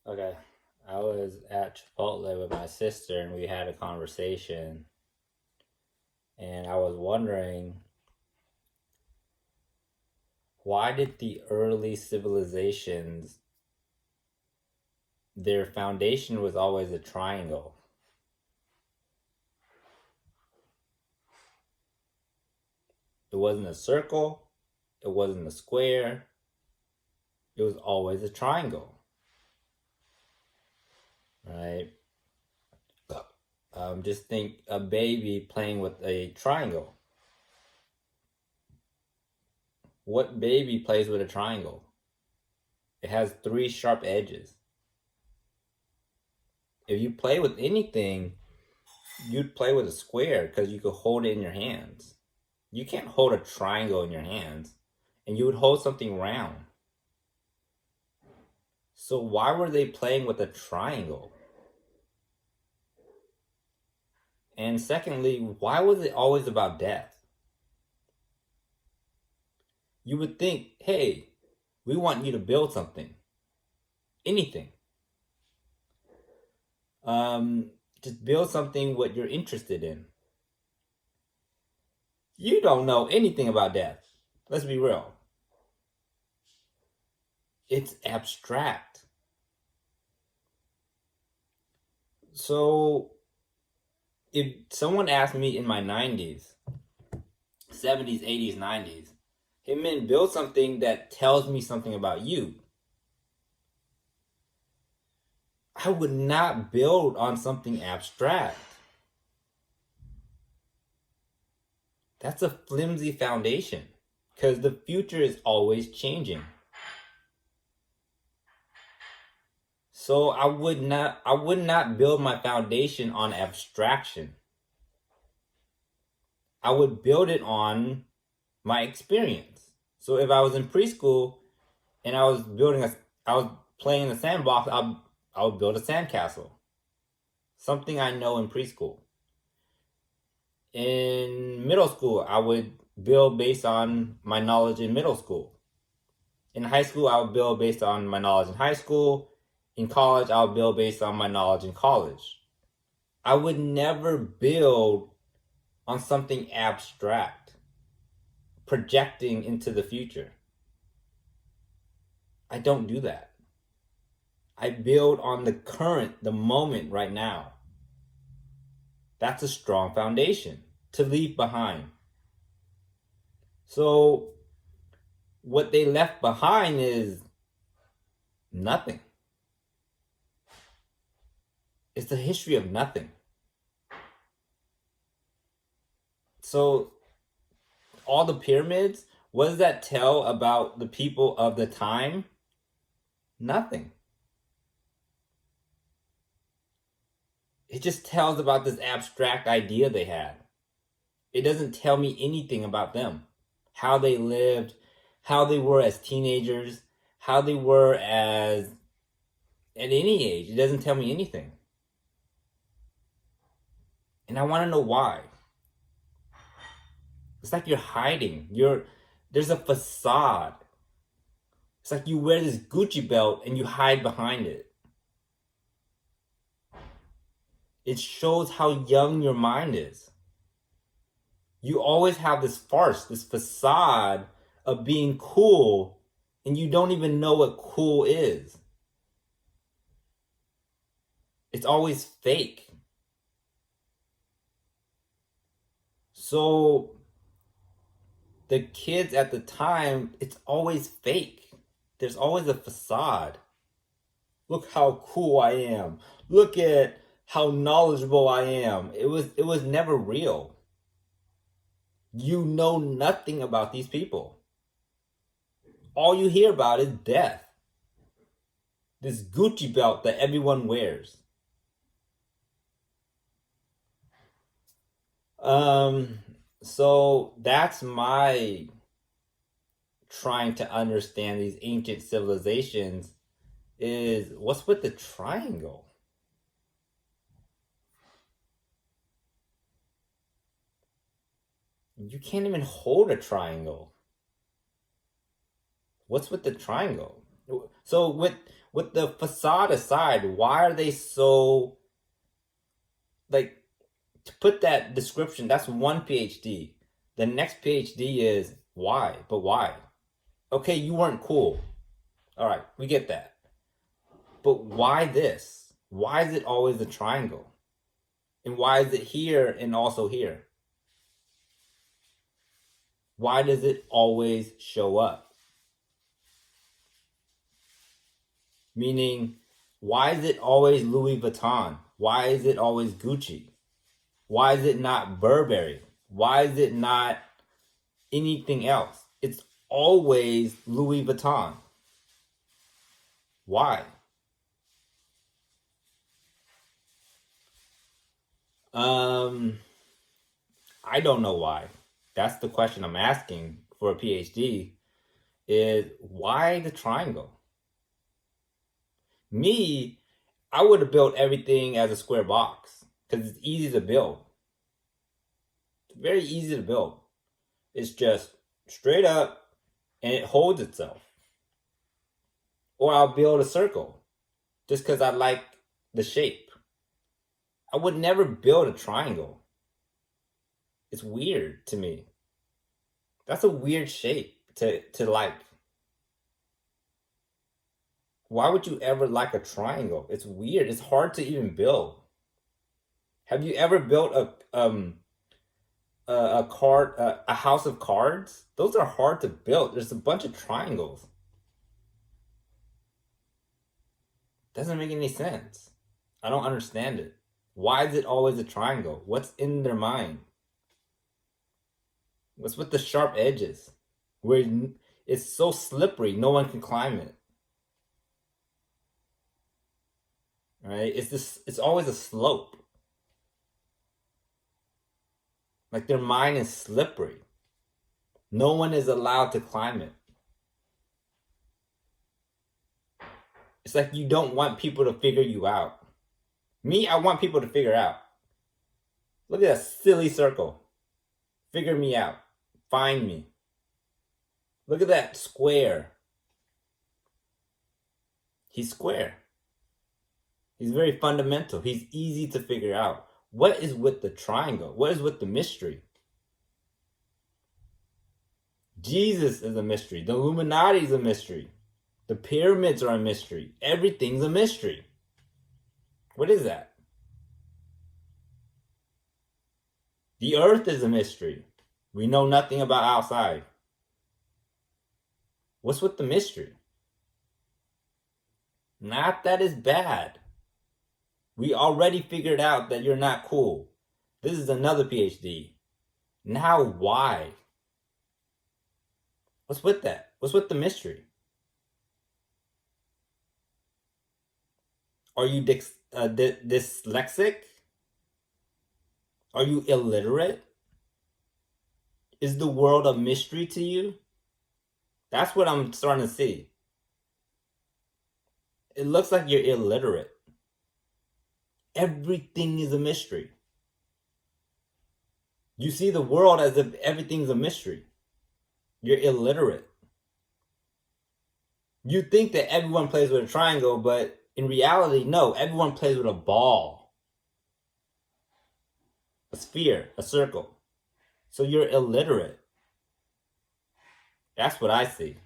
Okay, I was at Chipotle with my sister and we had a conversation, and I was wondering, why did the early civilizations, their foundation was always a triangle? It wasn't a circle, it wasn't a square, it was always a triangle, right? Just think a baby playing with a triangle. What baby plays with a triangle? It has three sharp edges. If you play with anything, you'd play with a square because you could hold it in your hands. You can't hold a triangle in your hands, and you would hold something round. So why were they playing with a triangle? And secondly, why was it always about death? You would think, hey, we want you to build something, anything. Just build something what you're interested in. You don't know anything about death. Let's be real. It's abstract. So if someone asked me in my 90s, 70s, 80s, 90s, hey man, build something that tells me something about you, I would not build on something abstract. That's a flimsy foundation because the future is always changing. So I would not build my foundation on abstraction. I would build it on my experience. So if I was in preschool and I was playing in the sandbox, I would build a sandcastle. Something I know in preschool. In middle school, I would build based on my knowledge in middle school. In high school, I would build based on my knowledge in high school. In college, I would build based on my knowledge in college. I would never build on something abstract, projecting into the future. I don't do that. I build on the current, the moment right now. That's a strong foundation to leave behind. So what they left behind is nothing. It's the history of nothing. So all the pyramids, what does that tell about the people of the time? Nothing. It just tells about this abstract idea they had. It doesn't tell me anything about them. How they lived, how they were as teenagers, how they were as at any age. It doesn't tell me anything. And I want to know why. It's like you're hiding. There's a facade. It's like you wear this Gucci belt and you hide behind it. It shows how young your mind is. You always have this farce, this facade of being cool, and you don't even know what cool is. It's always fake. So the kids at the time, it's always fake. There's always a facade. Look how cool I am. Look at how knowledgeable I am. It was never real. You know nothing about these people. All you hear about is death. This Gucci belt that everyone wears. So that's my trying to understand these ancient civilizations is what's with the triangle? You can't even hold a triangle. What's with the triangle? So with with the facade aside, why are they so, like, to put that description, that's one PhD. The next PhD is why, but why? Okay, you weren't cool. All right, we get that. But why this? Why is it always a triangle? And why is it here and also here? Why does it always show up? Meaning, why is it always Louis Vuitton? Why is it always Gucci? Why is it not Burberry? Why is it not anything else? It's always Louis Vuitton. Why? I don't know why. That's the question I'm asking for a PhD, is why the triangle? Me, I would have built everything as a square box because it's easy to build. It's very easy to build. It's just straight up and it holds itself. Or I'll build a circle just because I like the shape. I would never build a triangle. It's weird to me. That's a weird shape to like. Why would you ever like a triangle? It's weird. It's hard to even build. Have you ever built a house of cards? Those are hard to build. There's a bunch of triangles. Doesn't make any sense. I don't understand it. Why is it always a triangle? What's in their mind? What's with the sharp edges? Where it's so slippery, no one can climb it. Right? It's always a slope. Like their mind is slippery. No one is allowed to climb it. It's like you don't want people to figure you out. Me, I want people to figure out. Look at that silly circle. Figure me out. Find me. Look at that square. He's square. He's very fundamental. He's easy to figure out. What is with the triangle? What is with the mystery? Jesus is a mystery. The Illuminati is a mystery. The pyramids are a mystery. Everything's a mystery. What is that? The earth is a mystery. We know nothing about outside. What's with the mystery? Not that it's bad. We already figured out that you're not cool. This is another PhD. Now why? What's with that? What's with the mystery? Are you dyslexic? Are you illiterate? Is the world a mystery to you? That's what I'm starting to see. It looks like you're illiterate. Everything is a mystery. You see the world as if everything's a mystery. You're illiterate. You think that everyone plays with a triangle, but in reality, no, everyone plays with a ball, a sphere, a circle. So you're illiterate. That's what I see.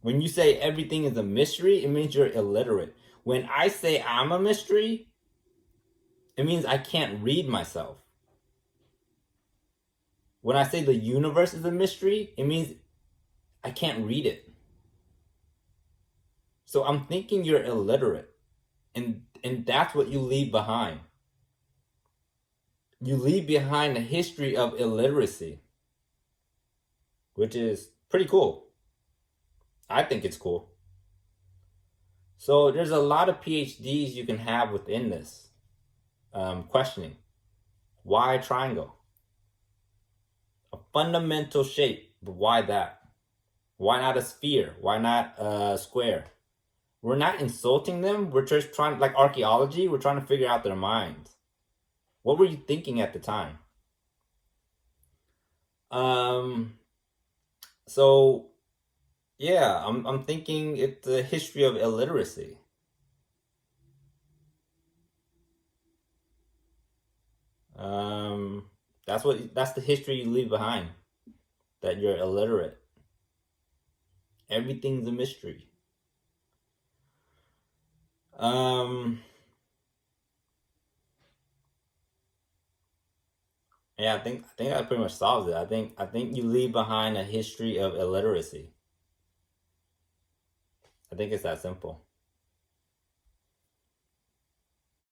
When you say everything is a mystery, it means you're illiterate. When I say I'm a mystery, it means I can't read myself. When I say the universe is a mystery, it means I can't read it. So I'm thinking you're illiterate. And that's what you leave behind. You leave behind a history of illiteracy, which is pretty cool. I think it's cool. So there's a lot of PhDs you can have within this questioning. Why a triangle? A fundamental shape, but why that? Why not a sphere? Why not a square? We're not insulting them. We're just trying, like archaeology, we're trying to figure out their minds. What were you thinking at the time? So Yeah, I'm thinking it's the history of illiteracy. Um, that's the history you leave behind. That you're illiterate. Everything's a mystery. Um, yeah, I think that pretty much solves it. I think you leave behind a history of illiteracy. I think it's that simple.